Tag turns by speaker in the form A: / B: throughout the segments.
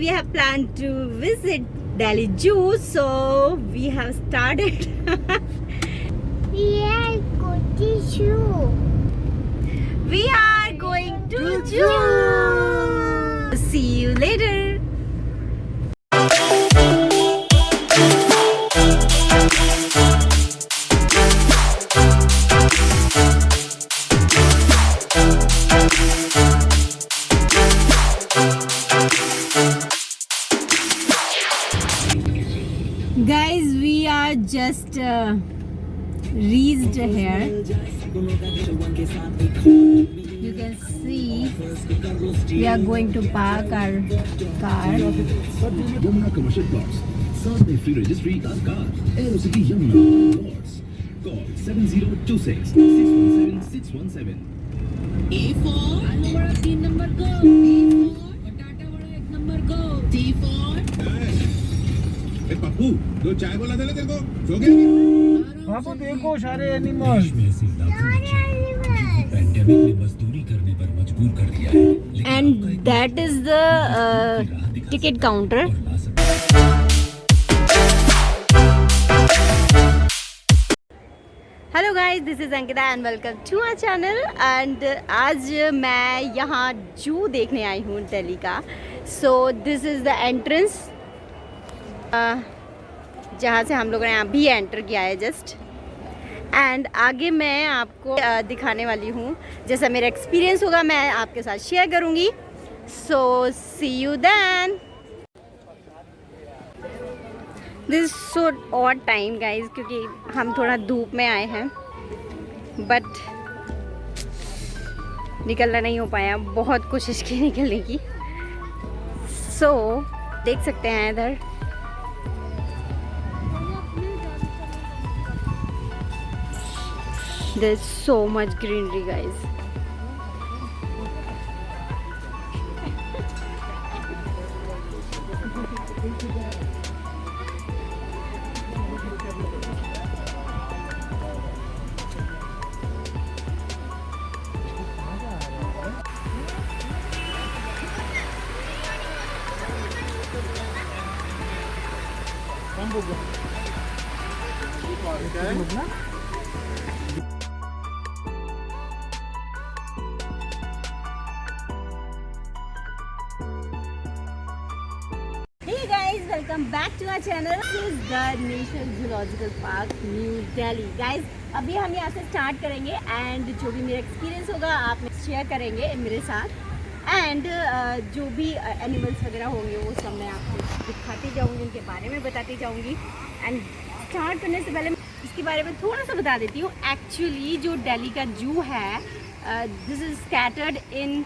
A: we have planned to visit Delhi Zoo, so we have started.
B: We are going to zoo.
A: We are going to zoo. See you later. Guys, we are just reached here. You can see we are going to park our car.
C: Yamuna Commercial Plots. South Bay Free Registry of Cars. Aerocity Yamuna. Plots. Call 7026 617 617.
D: A for आलू बड़ा 3 number को, B for बटाटा बड़ा 1 number को, C for
C: Pappu दो चाय बोला था ना तेरे को सो गया
E: वहाँ पर देखो सारे एनिमल्स
C: पैंडेमिक ने मजदूरी करने पर मजबूर कर दिया है
A: And that is the ticket counter. Hello guys, this is Ankita and welcome to our channel. And आज मैं यहाँ जू देखने आई हूँ दिल्ली का। So this is the entrance जहाँ से हम लोगों ने अभी एंटर किया है जस्ट। एंड आगे मैं आपको दिखाने वाली हूँ, जैसा मेरा एक्सपीरियंस होगा मैं आपके साथ शेयर करूँगी। So see you then. This is so odd time guys, क्योंकि हम थोड़ा धूप में आए हैं बट निकलना नहीं हो पाया। बहुत कोशिश की निकलने की। सो देख सकते हैं इधर there is so much greenery guys. Hey guys, welcome back to our channel. This is the National Zoological Park, New Delhi. Guys, अभी हम यहाँ से स्टार्ट करेंगे एंड जो भी मेरा एक्सपीरियंस होगा आप शेयर करेंगे मेरे साथ। एंड जो भी एनिमल्स वगैरह होंगे वो सब मैं आपको दिखाती जाऊँगी, उनके बारे में बताती जाऊँगी। एंड स्टार्ट करने से पहले इसके बारे में थोड़ा सा बता देती हूँ। एक्चुअली जो दिल्ली का जू है, this is scattered in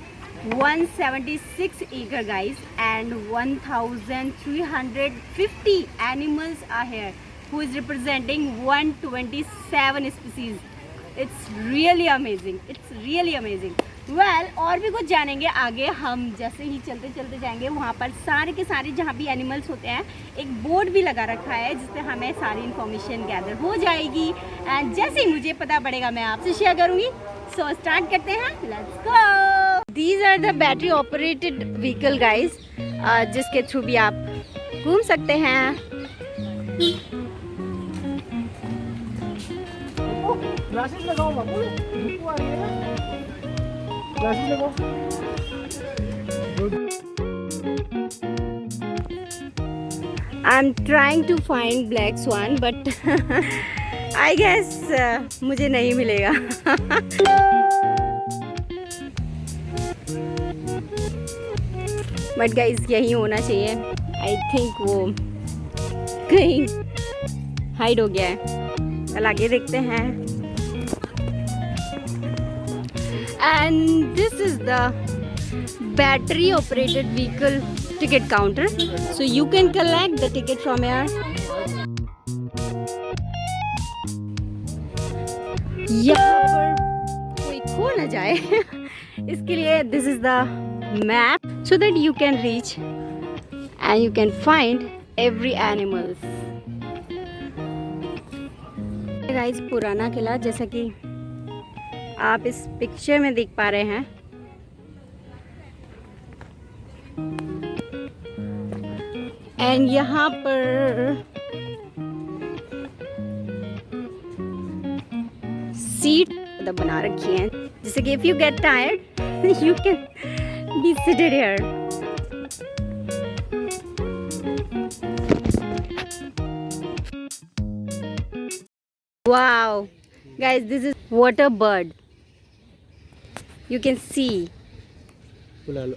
A: 176 acre guys, and 1350 animals are here who is representing 127 species. It's really amazing. It's really amazing. Well, और भी कुछ जानेंगे आगे। हम जैसे ही चलते चलते जाएंगे वहाँ पर सारे के सारे जहाँ भी एनिमल्स होते हैं एक बोर्ड भी लगा रखा है जिससे हमें सारी इन्फॉर्मेशन गैदर हो जाएगी। एंड जैसे ही मुझे पता पड़ेगा मैं आपसे शेयर करूँगी। सो स्टार्ट करते हैं, let's go. These are the battery operated vehicle guys, जिसके थ्रू भी आप घूम सकते हैं।
E: ग्लासेस लगाओ बाबू, धूप आ रही है ना, ग्लासेस लगाओ।
A: I'm trying to find black swan but I guess मुझे नहीं मिलेगा। बट गाइज यही होना चाहिए। आई थिंक वो कहीं हाइड हो गया है। कल आगे देखते हैं। And this is the battery operated vehicle ticket counter, so you can collect the ticket from here. यहाँ पर कोई खो न जाए इसके लिए this is the map so that you can reach and you can find every animals. Guys, पुराना किला जैसा कि आप इस पिक्चर में देख पा रहे हैं, एंड यहाँ पर सीट मतलब बना रखी है जिससे कि if you get tired you can be seated here. Wow, guys, this is water bird. You can see.
E: बुला लो.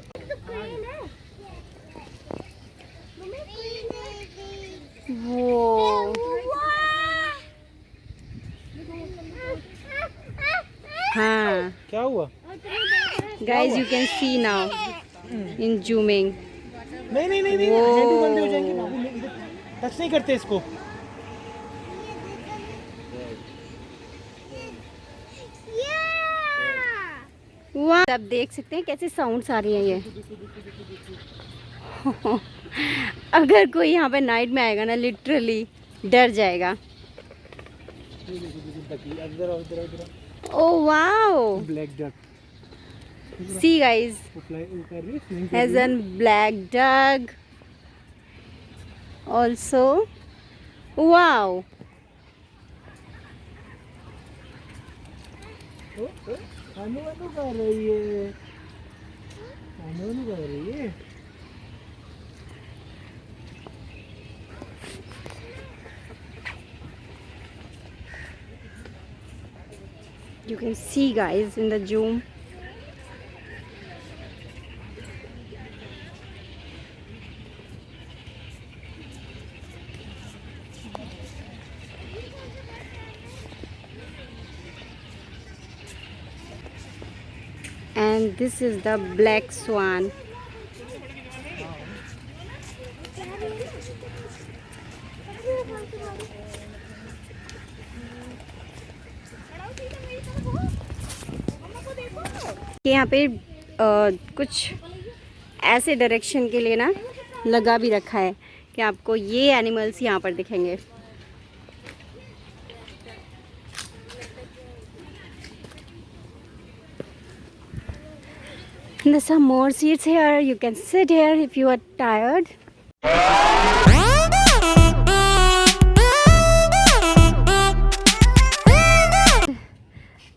A: Whoa. हाँ.
E: क्या हुआ?
A: Guys, you can see now in zooming.
E: नहीं नहीं नहीं नहीं,
A: वो.
E: हैंडल बंद हो जाएंगे बाबू. इधर टच नहीं करते इसको.
A: वाह, आप देख सकते हैं कैसे साउंड्स आ रही हैं ये. अगर कोई यहाँ पे नाइट में आएगा ना लिटरली डर जाएगा. Oh wow,
E: black duck.
A: See guys, has a black dog also. Wow.
E: अनु अनु कर रही है. अनु अनु कर रही है.
A: You can see guys in the zoom. And this is the black swan. यहाँ पे कुछ ऐसे डायरेक्शन के लिए ना लगा भी रखा है कि आपको ये एनिमल्स यहाँ पर दिखेंगे. There's some more seats here. You can sit here if you are tired.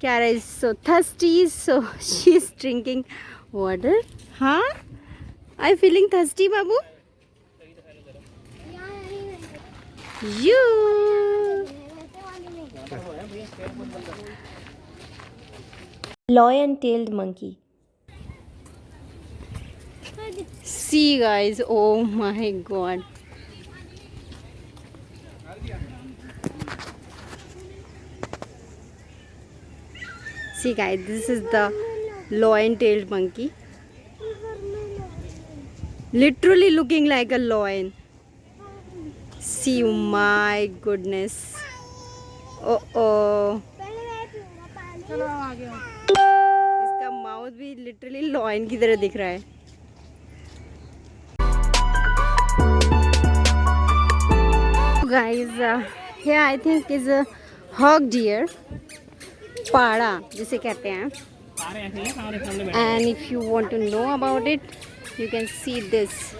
A: Kiara is so thirsty, so she's drinking water. Huh? Are you feeling thirsty, Babu? You.
B: Lion-tailed monkey.
A: See guys, oh my god. See guys, this is the lion-tailed monkey. Literally looking like a lion. See, my goodness. Oh. इसका mouth भी literally lion की तरह दिख रहा है. Guys, here I think is a hog deer, पाड़ा जिसे कहते हैं. And if you want to know about it, you can see this.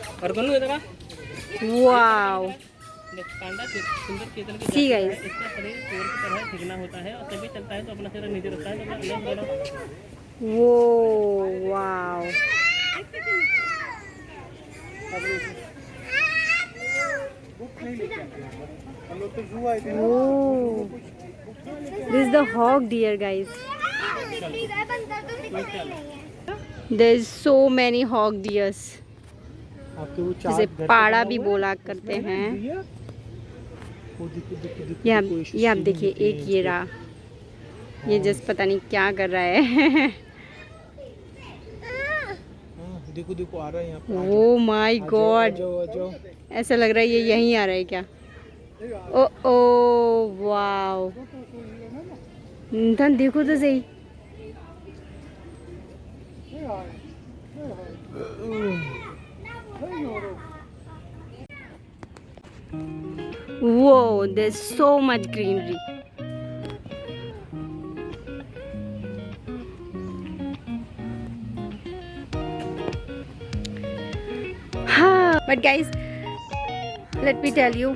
A: Wow. See guys. Whoa, wow. Oh, this is the hog deer, guys. There's so many hog deers. जिसे पाड़ा भी बोला करते हैं. ये आप देखिए, एक ये रहा, ये जस्ट पता नहीं क्या कर रहा है.
E: देखो देखो आ रहा है यहाँ पे.
A: Oh my God. ऐसा लग रहा है ये यहीं आ रहा है क्या. ओ वाओ, धन देखो तो सही. Whoa, there's so much greenery. But guys, let me tell you,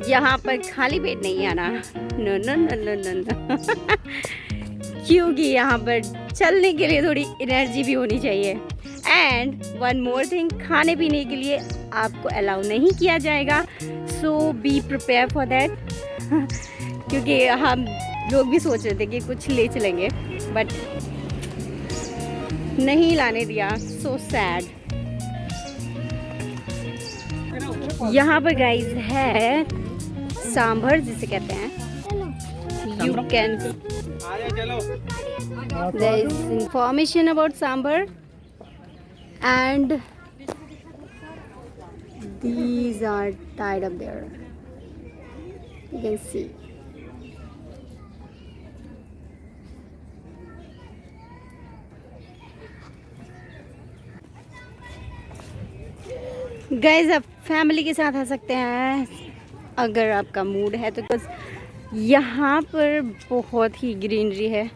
A: यहाँ पर खाली पेट नहीं आना, no no no no no no क्योंकि यहाँ पर चलने के लिए थोड़ी एनर्जी भी होनी चाहिए। एंड वन मोर थिंग, खाने पीने के लिए आपको अलाउ नहीं किया जाएगा, सो बी प्रिपेयर फॉर दैट क्योंकि हम लोग भी सोच रहे थे कि कुछ ले चलेंगे बट नहीं लाने दिया, सो सैड। यहाँ पर गाइस है सांभर जिसे कहते हैं, you can, there is information about sambar and these are tied up there, you can see. Guys आप फैमिली के साथ आ सकते हैं अगर आपका मूड है तो, बस यहाँ पर बहुत ही ग्रीनरी है,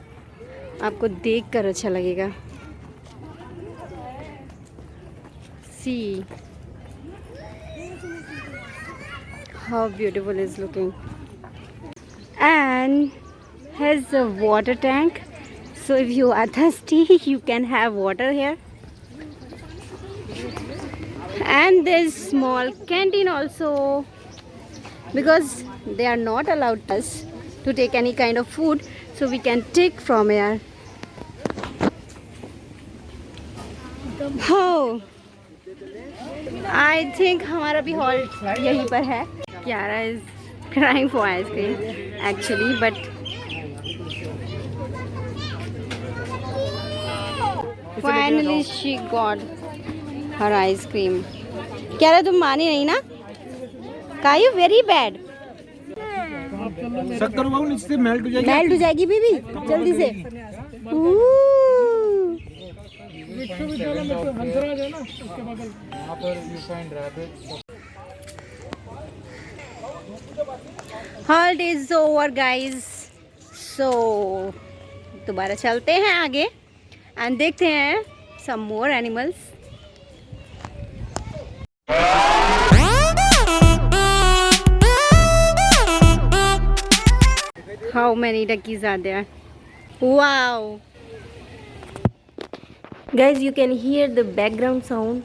A: आपको देखकर अच्छा लगेगा। See how beautiful it's looking, and has a water tank, so if you are thirsty you can have water here, and there's small canteen also because they are not allowed us to take any kind of food, so we can take from here. Oh, I think हमारा भी hall यहीं पर है। Kiara is crying for ice cream actually, but finally she got her ice cream. Kiara तुम मानी नहीं ना? Kayu very bad.
E: शक्कर बाबू नीचे मेल्ट हो जाएगी।
A: मेल्ट हो जाएगी बीबी जल्दी से।
E: विश्वविद्यालय में तो हंसराज है ना, उसके बगल वहाँ पर you find rabbit.
A: Holiday is over guys, so दोबारा चलते हैं आगे एंड देखते हैं some more animals. How many duckies are there? Wow!
B: Guys, you can hear the background sound.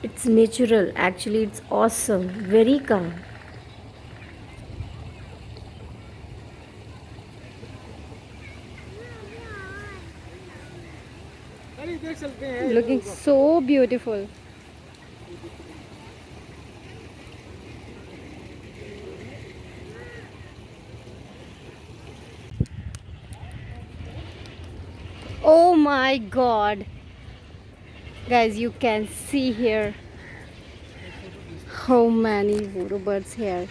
B: It's natural. Actually, it's awesome. Very calm.
A: Looking so beautiful. Oh my god, guys, you can see here how many voodoo birds here.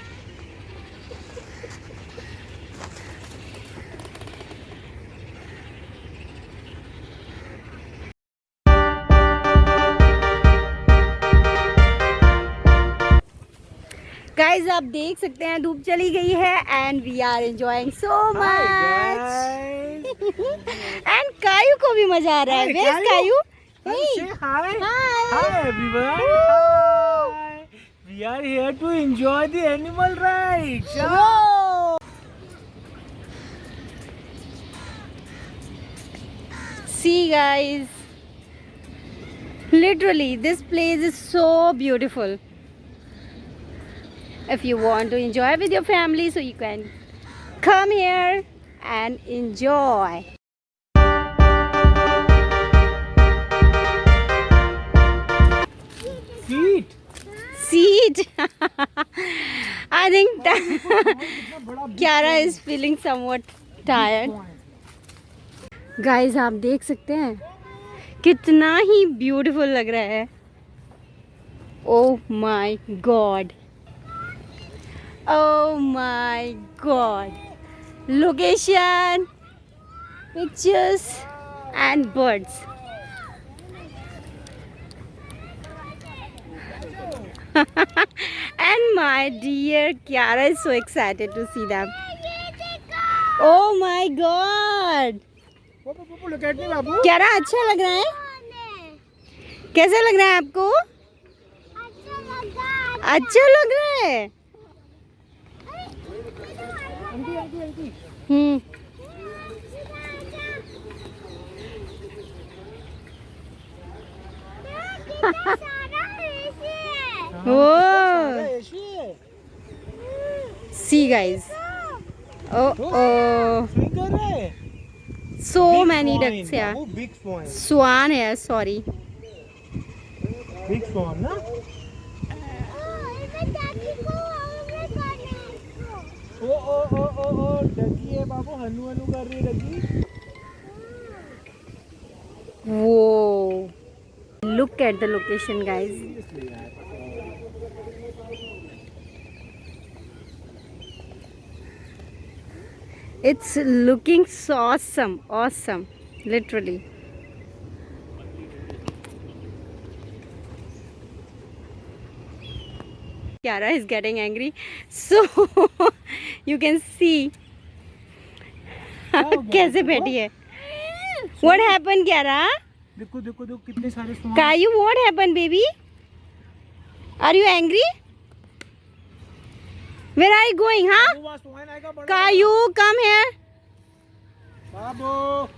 A: Guys आप देख सकते हैं धूप चली गई है and we are enjoying so much and कायू को भी मजा आ रहा है। Where's Kagyu?
E: Hi.
A: Hi.
E: Hi everyone. Hi. We are here to enjoy the animal rides.
A: Whoa. See guys, literally this place is so beautiful. If you want to enjoy with your family, so you can come here and enjoy. Seat. I think Kiara is feeling somewhat tired. Guys, आप देख सकते हैं कितना ही beautiful लग रहा है. Oh my God. Oh my God. Location, pictures and birds. And my dear Kiara is so excited to see them. Oh my God.
E: Look at me, Babu.
A: Kiara, अच्छा लग रहा है? कैसा लग रहा है आपको? अच्छा लग रहा है।
E: आंटी आंटी आंटी
A: Oh,
E: ऐसी है
A: see guys. Oh,
E: स्विंग कर रहे हैं
A: so many ducks here.
E: वो बिग स्वान
A: Swan है, sorry.
E: बिग स्वान ना ओ डगी है बाबू हनु हनु कर रही है डगी
A: Whoa. Look at the location, guys. It's looking so awesome, awesome, literally. Kiara is getting angry, so you can see कैसे बैठी है. What happened, Kiara?
E: देखो देखो देखो कितने सारे स्वान
A: Caillou, what happened, baby? Are you angry? Where are you going, huh?
E: वहाँ स्वान आएगा बड़ा
A: Caillou, come here.
E: Babu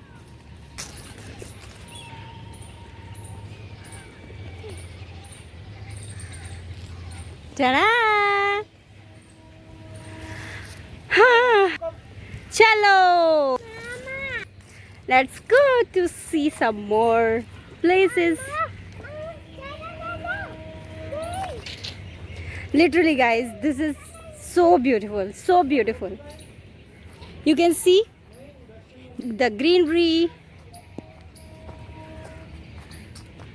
A: Ta-da! Chalo! Let's go to see some more places. Literally, guys, this is so beautiful, so beautiful. You can see the greenery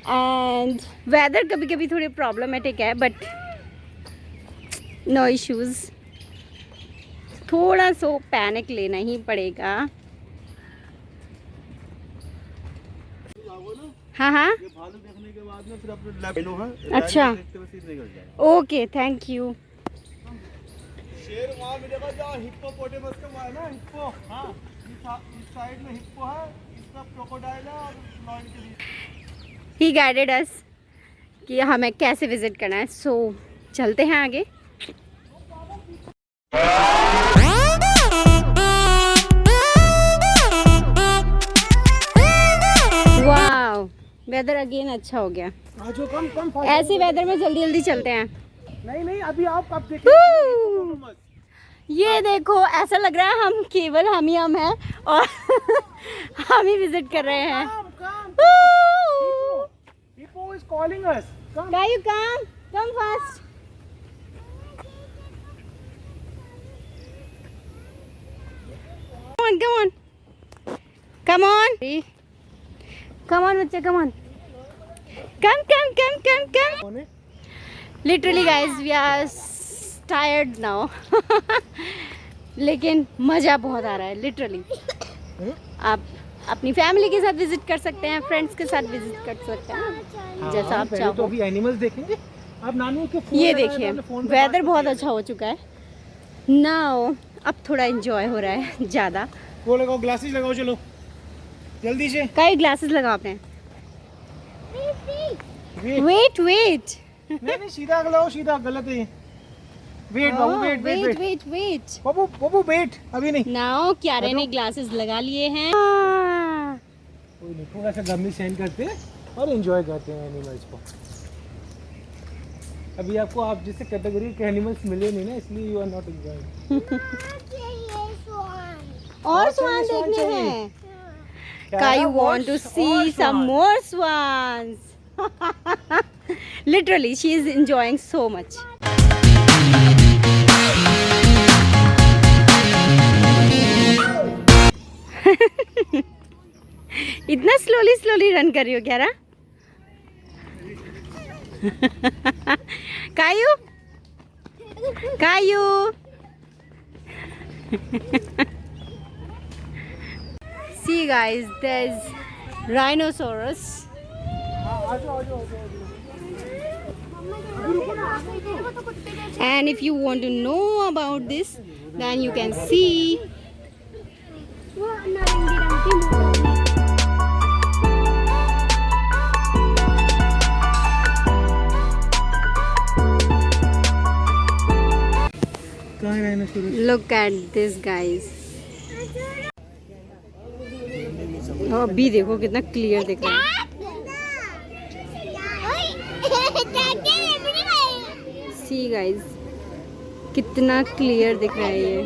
A: and weather कभी-कभी थोड़ी problematic है, but no issues. थोड़ा सो panic लेना ही पड़ेगा. हाँ हाँ
E: ये भालू देखने के बाद में फिर अपने लेफ्ट लो है
A: अच्छा
E: देखते हुए सीधे निकल जाए
A: ओके थैंक यू.
E: शेर वहाँ मिलेगा जहाँ हिप्पोपोटेमस का वहाँ है ना हिप्पो हाँ इस साइड में हिप्पो है इसका क्रोकोडाइल है और लॉयन के बीच
A: ही गाइडेड अस कि हमें कैसे विजिट करना है. सो चलते हैं आगे. वाव वेदर अगेन अच्छा हो गया.
E: जो कम कम
A: ऐसे वेदर में जल्दी जल्दी चलते हैं.
E: नहीं नहीं अभी आप कब देखेंगे
A: ये देखो ऐसा लग रहा है हम केवल हम हैं और हम ही विजिट कर रहे हैं.
E: Hippo is calling us come
A: Caillou, come fast. Come on बच्चे, come on. Come. Literally guys, we are tired now. लेकिन मज़ा बहुत आ रहा है लिटरली. आप अपनी फैमिली के साथ विजिट कर सकते हैं, फ्रेंड्स के साथ विजिट कर सकते हैं, जैसा आप
E: तो
A: चाहो.
E: अभी एनिमल्स देखेंगे अब नानी के फोन
A: ये देखिए वेदर बहुत अच्छा हो चुका है. नाउ अब थोड़ा एंजॉय हो रहा है ज़्यादा.
E: वो लगाओ ग्लासेस लगाओ चलो जल्दी से
A: कई ग्लासेस लगा आपने.
E: वेट
A: वेट
E: नहीं सीधा लगाओ सीधा गलत है वेट बाबू
A: वेट
E: बाबू वेट अभी नहीं
A: नाउ क्यारे ने ग्लासेस लगा लिए हैं.
E: कोई नहीं थोड़ा सा गर्मी सहन करते हैं और एंजॉय करते हैं एनिमल्स को. अभी आपको आप जैसे कैटेगरी के एनिमल्स मिले नहीं ना इसलिए यू आर नॉट एंजॉयिंग.
A: और स्वान देखने हैं. Caillou want to see some more swans. Literally, she is enjoying so much. इतना स्लोली रन कर रही हो क्या? Caillou. See guys, there's rhinoceros. And if you want to know about this, then you can see. Look at this guys. अभी देखो कितना clear दिख रहा है. See guys, कितना क्लियर दिख रहा है ये.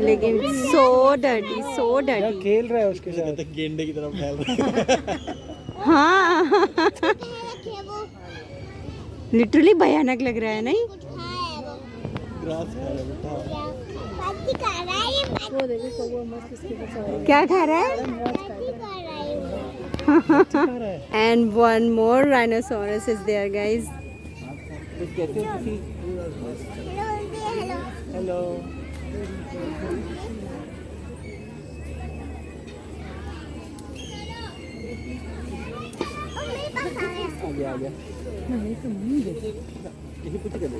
A: लेकिन so dirty, so dirty.
E: खेल रहा है उसके साथ गेंडे की तरफ फैल रहा है.
A: हाँ. लिटरली भयानक लग रहा है नहीं?
E: ग्रास खा रहा है बेटा.
A: क्या खा रहा है? And one more rhinoceros is there, guys.
E: Hello. आ गया आ गया. यही कुछ कर दो.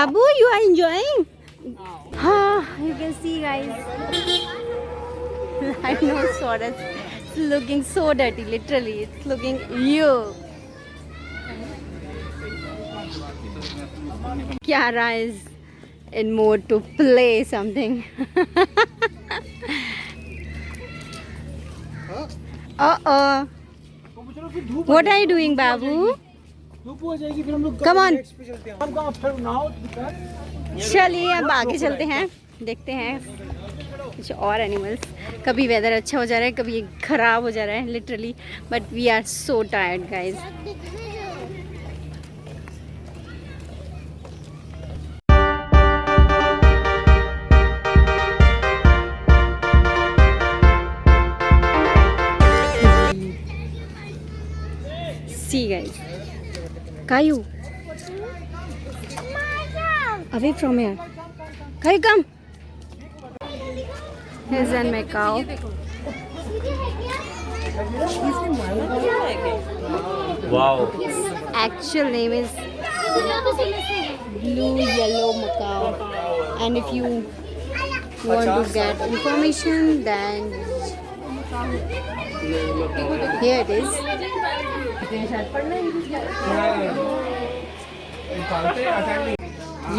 A: Abu, you are enjoying? You can see, guys. Rhinoceros. It's looking so dirty, literally. It's looking ew. Kiara is in mood to play something. Uh-oh. What are you doing, Babu?
E: धूप हो जाएगी फिर हम लोग
A: Come on.
E: नेक्स्ट पे चलते हैं. हम कहाँ फिर नाव दिखा.
A: चलिए अब आगे चलते हैं, देखते हैं कुछ और एनिमल्स. कभी वेदर अच्छा हो जा रहा है, कभी खराब हो जा रहा है literally, but we are so tired guys. See guys, Caillou, away from here. Caillou, come. Here's an macaw.
E: Wow.
A: Actual name is blue yellow macaw. And if you want to get information, then here it is.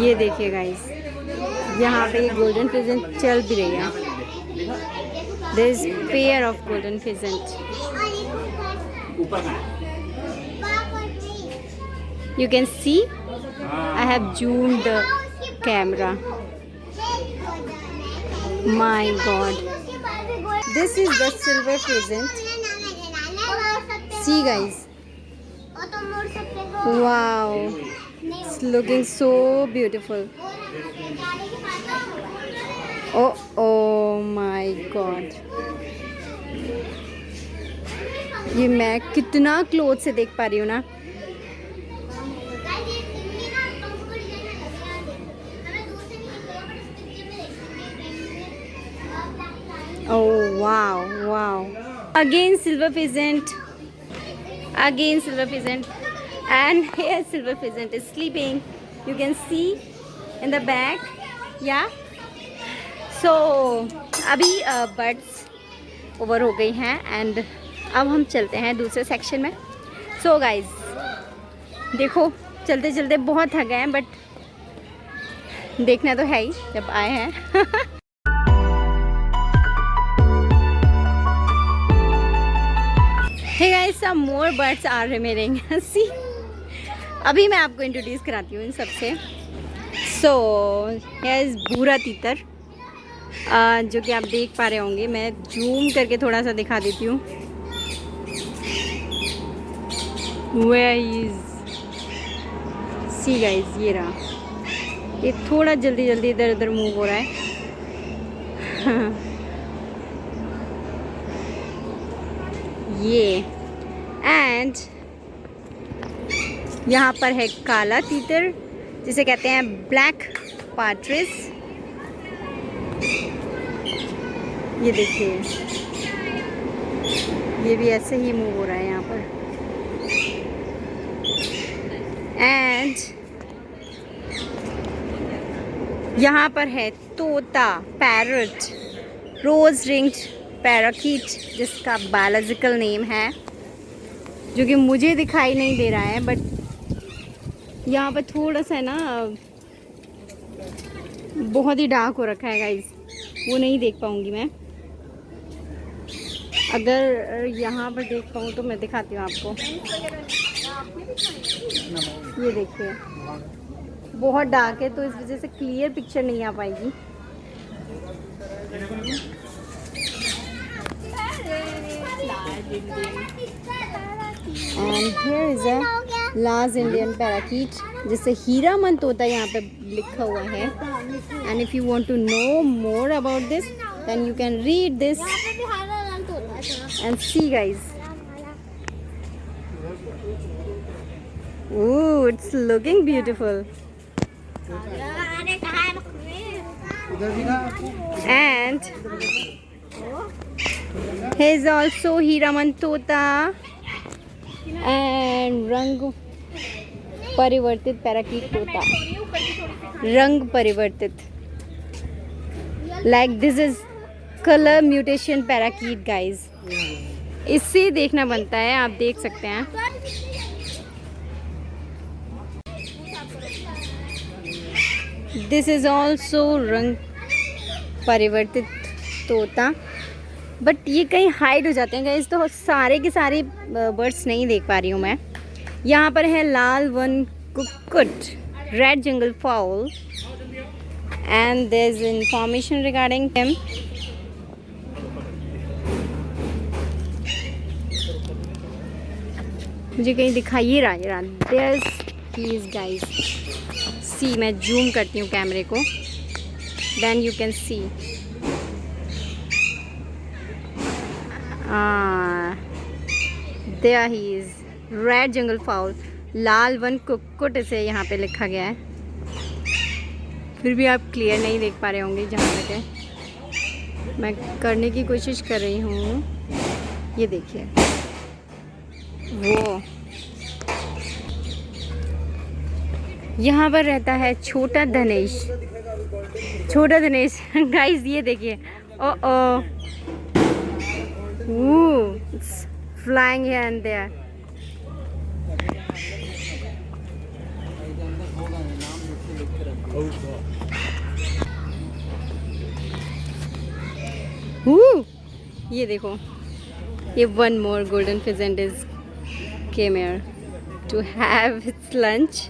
A: ये देखिए guys, यहाँ पे golden pheasant चल भी रही है. There is pair of golden pheasant. You can see I have zoomed the camera. My God, this is the silver pheasant. See guys, wow, it's looking so beautiful. Oh my God, ये मैं कितना close से देख पा रही हूँ ना. Oh wow, wow. Again silver pheasant. Again silver pheasant. And here silver pheasant is sleeping. You can see in the back. Yeah. So अभी बर्ड्स ओवर हो गई हैं एंड अब हम चलते हैं दूसरे सेक्शन में. सो गाइज देखो, चलते चलते बहुत थक गए हैं, बट देखना तो है ही जब आए हैं. Hey guys, some more birds are remaining. See, अभी मैं आपको इंट्रोड्यूस कराती हूँ इन सबसे. So here is भूरा तीतर, जो कि आप देख पा रहे होंगे. मैं जूम करके थोड़ा सा दिखा देती हूँ. Where is? See guys, ये रहा. ये थोड़ा जल्दी जल्दी इधर उधर मूव हो रहा है. ये एंड यहाँ पर है काला तीतर, जिसे कहते हैं ब्लैक पार्ट्रिज. ये देखिए, ये भी ऐसे ही मूव हो रहा है यहाँ पर. एंड यहाँ पर है तोता, पैरट, रोज रिंग्ड पैराकीट, जिसका बायोलॉजिकल नेम है जो कि मुझे दिखाई नहीं दे रहा है, बट यहाँ पर थोड़ा सा ना बहुत ही डार्क हो रखा है गाइस, वो नहीं देख पाऊँगी मैं। अगर यहाँ पर देख पाऊँ तो मैं दिखाती हूँ आपको। ये देखिए बहुत डार्क है तो इस वजह से क्लियर पिक्चर नहीं आ पाएगी। And here is a large Indian parakeet, जिससे हीरामन तोता यहाँ पे लिखा हुआ है। And if you want to know more about this then you can read this and see guys. Ooh, it's looking beautiful. And here's also Hiraman Tota and रंग परिवर्तित पैराकीट तोता, रंग परिवर्तित, like this is color mutation parakeet guys। इससे देखना बनता है, आप देख सकते हैं। दिस इज़ ऑल्सो रंग परिवर्तित तोता, बट ये कहीं हाइड हो जाते हैं गाइस, तो सारे के सारे बर्ड्स नहीं देख पा रही हूँ मैं। यहाँ पर है लाल वन कुक्कुट, red jungle fowl, and there is information regarding him. मुझे कहीं दिखाई रहा, there he is guys. See, मैं जूम करती हूँ कैमरे को, then you can see. There he is, red jungle fowl, लाल वन कुक्कुट इसे यहाँ पे लिखा गया है। फिर भी आप क्लियर नहीं देख पा रहे होंगे जहाँ तक है। मैं करने की कोशिश कर रही हूँ। ये देखिए वो यहाँ पर रहता है छोटा धनेश, छोटा धनेश गाइस। ये देखिए, oh it's flying here and there. ये देखो, ये one more golden pheasant is came here to have its lunch.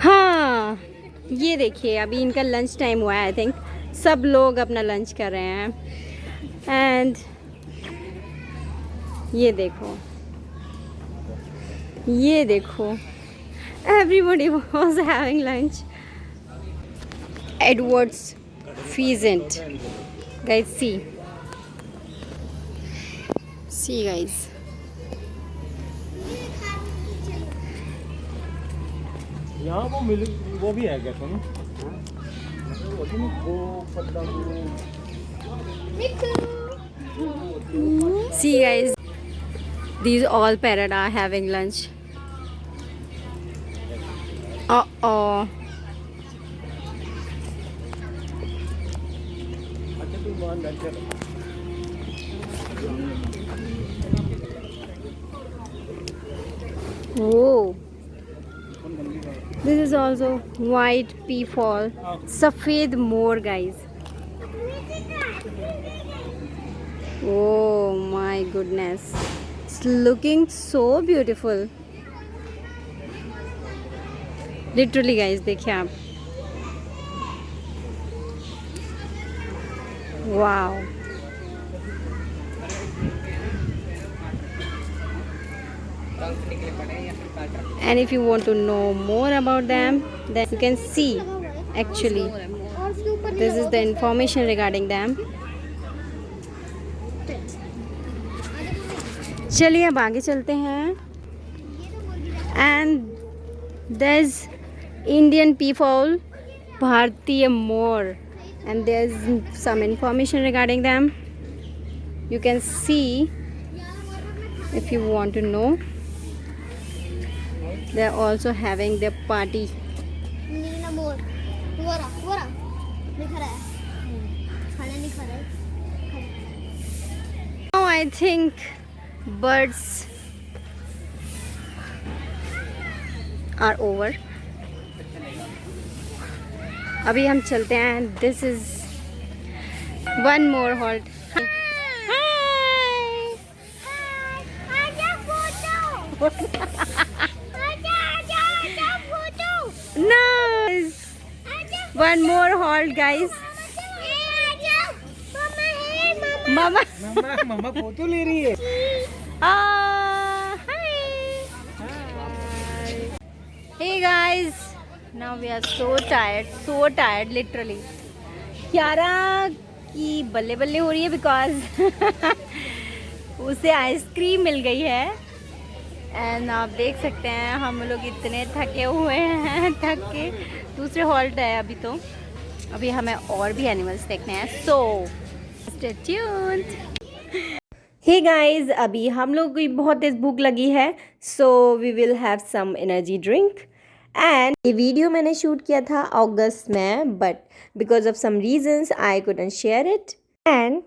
A: हाँ, ये देखिए अभी इनका लंच टाइम हुआ है। आई थिंक सब लोग अपना लंच कर रहे हैं। एंड ये देखो, ये देखो, everybody was having lunch. Edward's pheasant, guys, see guys,
E: यहाँ वो भी है क्या सुनो?
A: see guys, these all parrot are having lunch. Uh-oh. Whoa. This is also white peafowl, सफेद मोर guys. Oh my goodness, it's looking so beautiful. Literally guys, देखिए आप, wow. And if you want to know more about them, then you can see actually this is the information regarding them. चलिए अब आगे चलते हैं। And there's Indian peafowl, भारतीय मोर, and there's some information regarding them. You can see if you want to know. They're also having their party.
B: I think birds are over. अभी हम चलते हैं. This is one more halt. Nice. One more halt, guys. Mama.
E: Mamma photo ले रही है.
B: Hi. Hey guys. Now we are so tired, literally. Kiara की बल्ले बल्ले हो रही है because उसे आइसक्रीम मिल गई है. एंड आप देख सकते हैं हम लोग इतने थके हुए हैं. थक के दूसरे हॉल्ट है अभी. तो अभी हमें और भी एनिमल्स देखने हैं. So stay tuned. Hey guys, अभी हम लोग को बहुत तेज़ भूख लगी है. So we will have some energy drink. And ये वीडियो मैंने शूट किया था अगस्त में, but because of some reasons I couldn't share it. And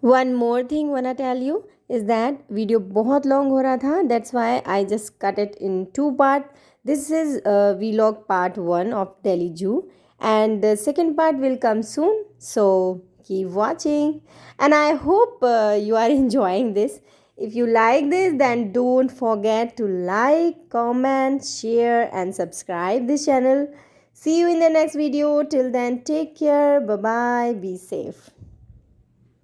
B: one more thing want to tell you is that video बहुत लॉन्ग हो रहा था. that's why I just cut it in 2 part. This is vlog part 1 of Delhi Zoo and the second part will come soon, so keep watching and I hope you are enjoying this. If you like this, then don't forget to like, comment, share and subscribe this channel. See you in the next video. Till then, take care. Bye bye. Be safe.